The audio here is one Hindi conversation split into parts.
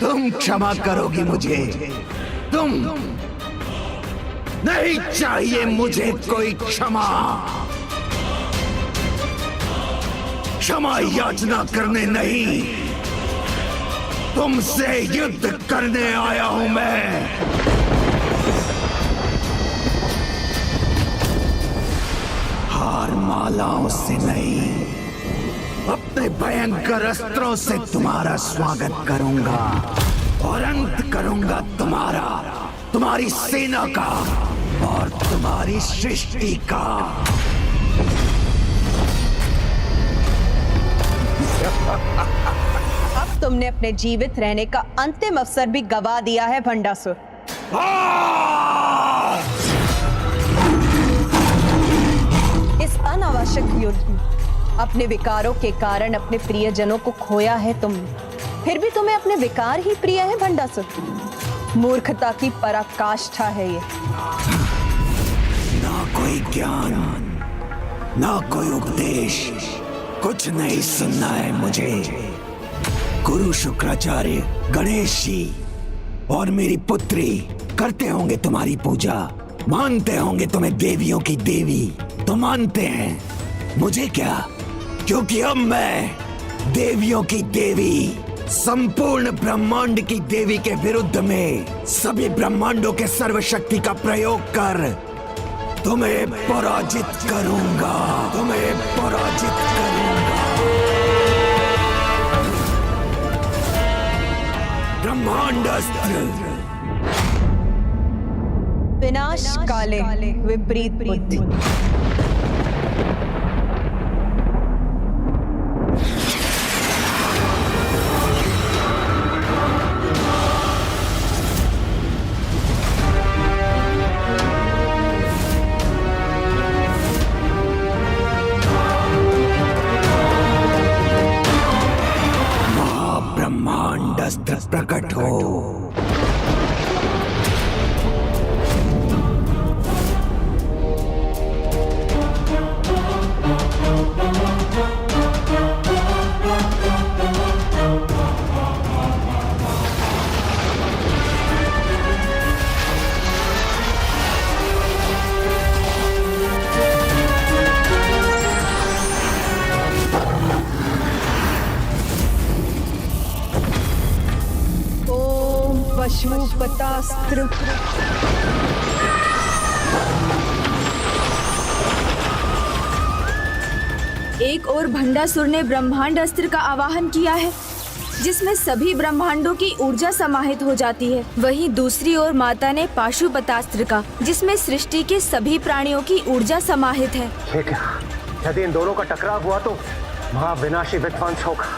तुम क्षमा करोगी मुझे? तुम नहीं चाहिए मुझे कोई क्षमा। क्षमा याचना करने नहीं, तुमसे युद्ध करने आया हूं मैं। हार मालाओं से नहीं, अपने भयंकर अस्त्रों से तुम्हारा स्वागत करूंगा और अंत करूंगा तुम्हारी सेना का और तुम्हारी सृष्टि का। अब तुमने अपने जीवित रहने का अंतिम अवसर भी गवा दिया है भंडासुर। इस अनावश्यक युद्ध में अपने विकारों के कारण अपने प्रियजनों को खोया है तुमने, फिर भी तुम्हें अपने विकार ही प्रिय है भंडासुर। मूर्खता की पराकाष्ठा है ये। ना कोई ज्ञान, ना कोई उपदेश, कुछ नहीं सुनना है मुझे। गुरु शुक्राचार्य, गणेश जी और मेरी पुत्री करते होंगे तुम्हारी पूजा, मानते होंगे तुम्हें देवियों की देवी, तो मानते हैं। मुझे क्या, क्योंकि अब मैं देवियों की देवी, संपूर्ण ब्रह्मांड की देवी के विरुद्ध में सभी ब्रह्मांडों के सर्वशक्ति का प्रयोग कर तुम्हें पराजित करूंगा, तुम्हें पराजित करूंगा। ब्रह्मांडास्त्र। विनाश काले विपरीत बुद्धि। महाब्रह्मांडास्त्र प्रकट हो। पशुपतास्त्र। एक और भंडासुर ने ब्रह्मांड अस्त्र का आवाहन किया है, जिसमें सभी ब्रह्मांडों की ऊर्जा समाहित हो जाती है। वहीं दूसरी ओर माता ने पाशुपतास्त्र का, जिसमें सृष्टि के सभी प्राणियों की ऊर्जा समाहित है। ठीक है, यदि इन दोनों का टकराव हुआ तो महाविनाशी विध्वंस होगा।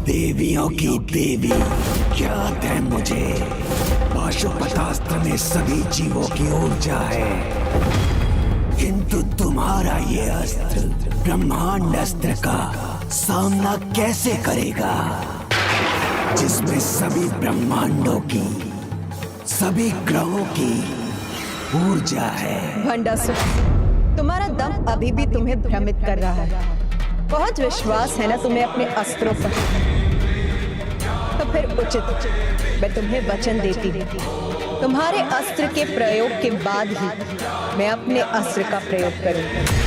देवियों की देवी ज्ञात है मुझे। पाशुपतास्त्र में सभी जीवों की ऊर्जा है, किंतु तुम्हारा ये अस्त्र ब्रह्मांड अस्त्र का सामना कैसे करेगा, जिसमें सभी ब्रह्मांडों की, सभी ग्रहों की ऊर्जा है। भंडासुर, तुम्हारा दम अभी भी तुम्हें भ्रमित कर रहा है। बहुत विश्वास है ना तुम्हें अपने अस्त्रों पर? तो फिर उचित मैं तुम्हें वचन देती हूँ, तुम्हारे अस्त्र के प्रयोग के बाद ही मैं अपने अस्त्र का प्रयोग करूंगी।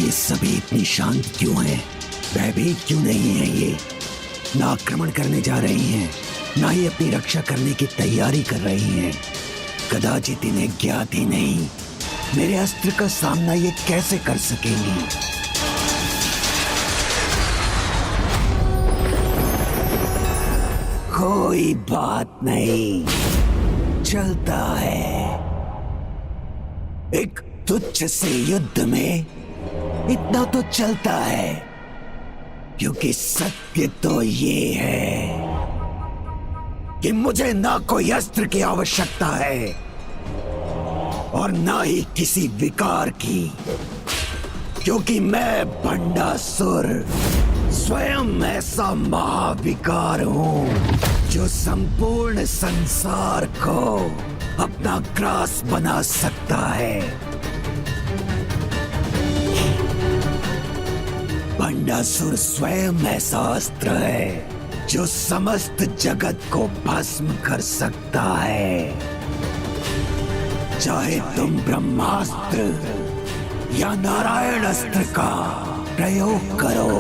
ये सभी इतनी शांत क्यों हैं? भयभीत क्यों नहीं है ये? ना आक्रमण करने जा रही हैं, ना ही अपनी रक्षा करने की तैयारी कर रही हैं। कदाचित इन्हें ज्ञात ही नहीं मेरे अस्त्र का सामना ये कैसे कर सकेंगी। कोई बात नहीं, चलता है। एक तुच्छ से युद्ध में इतना तो चलता है, क्योंकि सत्य तो ये है कि मुझे ना कोई अस्त्र की आवश्यकता है और ना ही किसी विकार की, क्योंकि मैं भंडासुर स्वयं ऐसा महाविकार हूं जो संपूर्ण संसार को अपना ग्रास बना सकता है। भंडासुर स्वयं ऐसा अस्त्र है जो समस्त जगत को भस्म कर सकता है। चाहे तुम ब्रह्मास्त्र या नारायण अस्त्र का प्रयोग करो,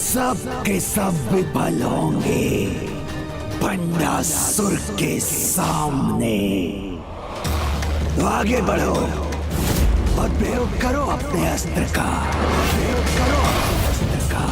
सब के सब विफल होंगे भंडासुर के सामने। तो आगे बढ़ो और प्रयोग करो अपने अस्त्र का, प्रयोग करो अपने अस्त्र का।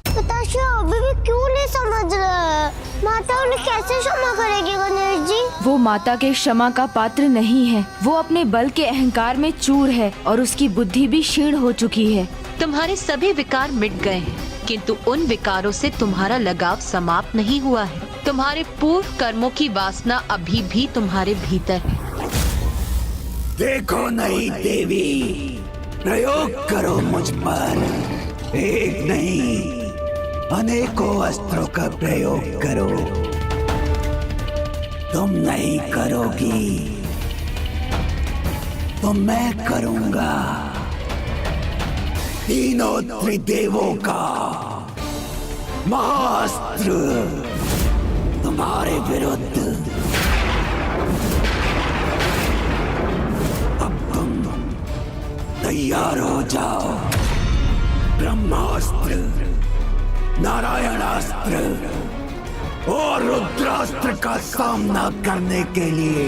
पिताश्री अभी भी क्यों नहीं समझ रहे? माता उन्हें कैसे क्षमा करेगी गणेश जी? वो माता के क्षमा का पात्र नहीं है। वो अपने बल के अहंकार में चूर है और उसकी बुद्धि भी क्षीण हो चुकी है। तुम्हारे सभी विकार मिट गए हैं, किंतु उन विकारों से तुम्हारा लगाव समाप्त नहीं हुआ है। तुम्हारे पूर्व कर्मों की वासना अभी भी तुम्हारे भीतर है। देखो नहीं देवी, प्रयोग करो मुझ पर। एक नहीं, अनेकों अस्त्रों का प्रयोग करो। तुम नहीं करोगी तो मैं करूंगा। तीनों त्रिदेवों का महाअस्त्र तुम्हारे विरुद्ध। अब तुम तैयार हो जाओ। ब्रह्मास्त्र, नारायणास्त्र और रुद्रास्त्र का सामना करने के लिए।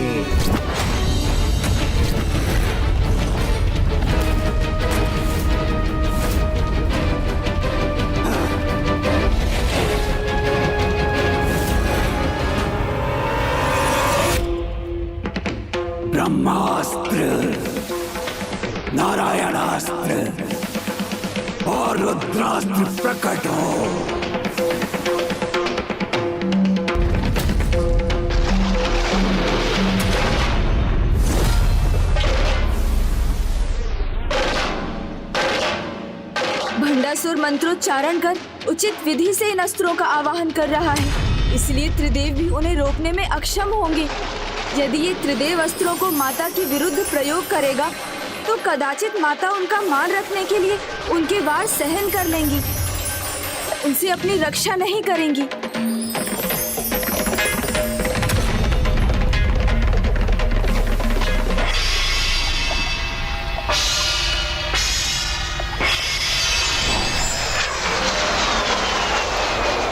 ब्रह्मास्त्र, नारायणास्त्र और रुद्रास्त्र प्रकट हो। भंडासुर मंत्रोच्चारण कर उचित विधि से इन अस्त्रों का आवाहन कर रहा है, इसलिए त्रिदेव भी उन्हें रोकने में अक्षम होंगे। यदि ये त्रिदेव अस्त्रों को माता के विरुद्ध प्रयोग करेगा तो कदाचित माता उनका मान रखने के लिए उनके वार सहन कर लेंगी, उनसे अपनी रक्षा नहीं करेंगी।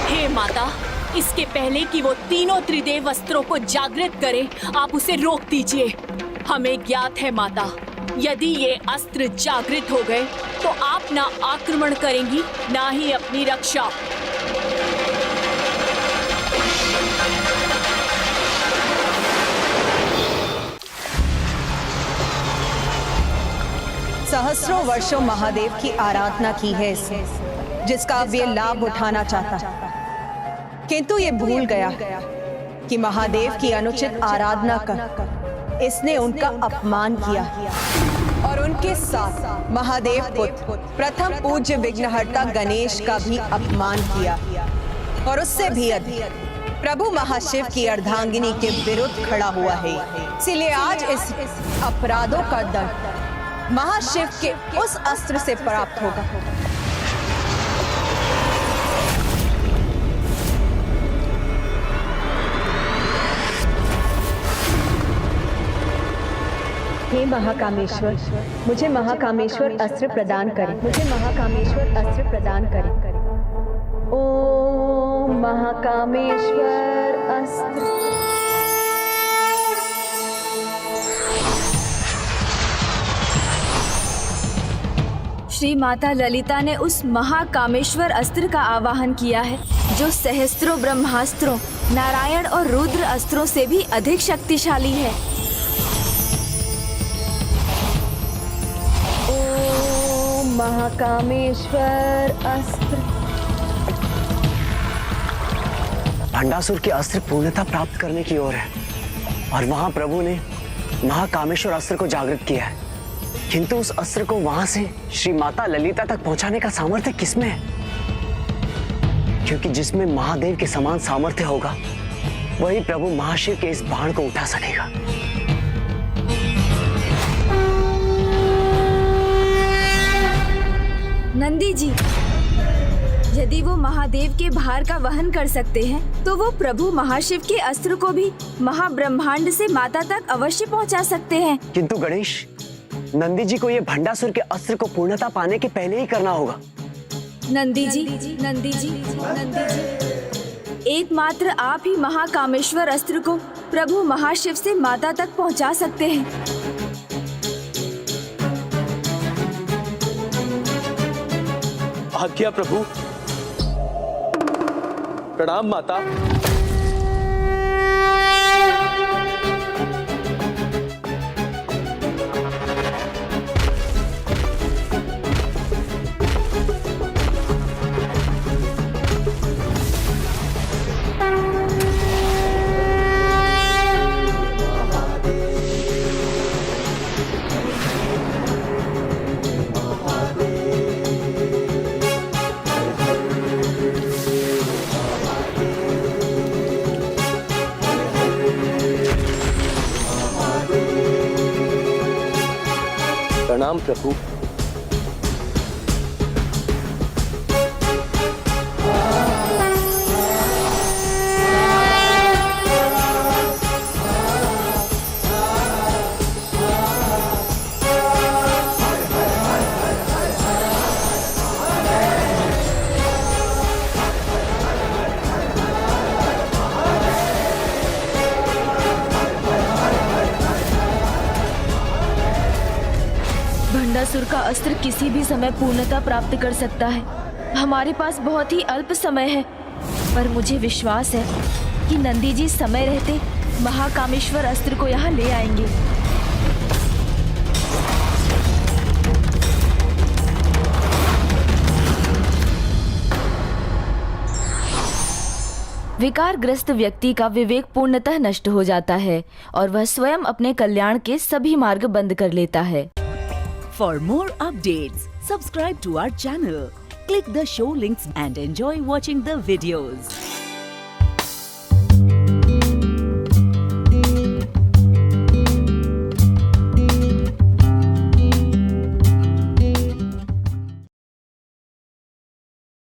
हे माता, इसके पहले कि वो तीनों त्रिदेव अस्त्रों को जागृत करे, आप उसे रोक दीजिए। हमें ज्ञात है माता, यदि ये अस्त्र जागृत हो गए तो आप ना आक्रमण करेंगी ना ही अपनी रक्षा। सहस्रों वर्षों महादेव की आराधना की है इसने, जिसका अब ये लाभ उठाना चाहता, किंतु ये भूल गया कि महादेव की अनुचित आराधना कर इसने उनका अपमान किया और उनके साथ महादेव पुत्र प्रथम पूज्य विघ्नहर्ता गणेश का भी अपमान किया और उससे भी अधिक प्रभु महाशिव की अर्धांगिनी के विरुद्ध खड़ा हुआ है। इसीलिए आज इस अपराधों का दंड महाशिव के उस अस्त्र से प्राप्त होगा। हे महाकामेश्वर, मुझे महाकामेश्वर अस्त्र प्रदान करें। मुझे महाकामेश्वर अस्त्र प्रदान करें। ओम महाकामेश्वर अस्त्र। श्री माता ललिता ने उस महाकामेश्वर अस्त्र का आवाहन किया है, जो सहस्त्रों ब्रह्मास्त्रों, नारायण और रुद्र अस्त्रों से भी अधिक शक्तिशाली है। ओम महाकामेश्वर अस्त्र। भंडासुर के अस्त्र पूर्णता प्राप्त करने की ओर है और वहां प्रभु ने महाकामेश्वर अस्त्र को जागृत किया है, किंतु उस अस्त्र को वहां से श्री माता ललिता तक पहुंचाने का सामर्थ्य किसमें है? क्योंकि जिसमें महादेव के समान सामर्थ्य होगा वही प्रभु महाशिव के इस बाण को उठा सकेगा। नंदी जी, यदि वो महादेव के भार का वहन कर सकते हैं, तो वो प्रभु महाशिव के अस्त्र को भी महाब्रह्मांड से माता तक अवश्य पहुंचा सकते हैं। किंतु गणेश, नंदी जी को ये भंडासुर के अस्त्र को पूर्णता पाने के पहले ही करना होगा। नंदी जी, एकमात्र आप ही महाकामेश्वर अस्त्र को प्रभु महाशिव से माता तक पहुंचा सकते हैं। आज्ञा प्रभु। प्रणाम माता। प्रणाम प्रभु। भंडासुर का अस्त्र किसी भी समय पूर्णता प्राप्त कर सकता है। हमारे पास बहुत ही अल्प समय है, पर मुझे विश्वास है कि नंदी जी समय रहते महाकामेश्वर अस्त्र को यहाँ ले आएंगे। विकारग्रस्त व्यक्ति का विवेक पूर्णतः नष्ट हो जाता है और वह स्वयं अपने कल्याण के सभी मार्ग बंद कर लेता है। For more updates, subscribe to our channel, click the show links and enjoy watching the videos.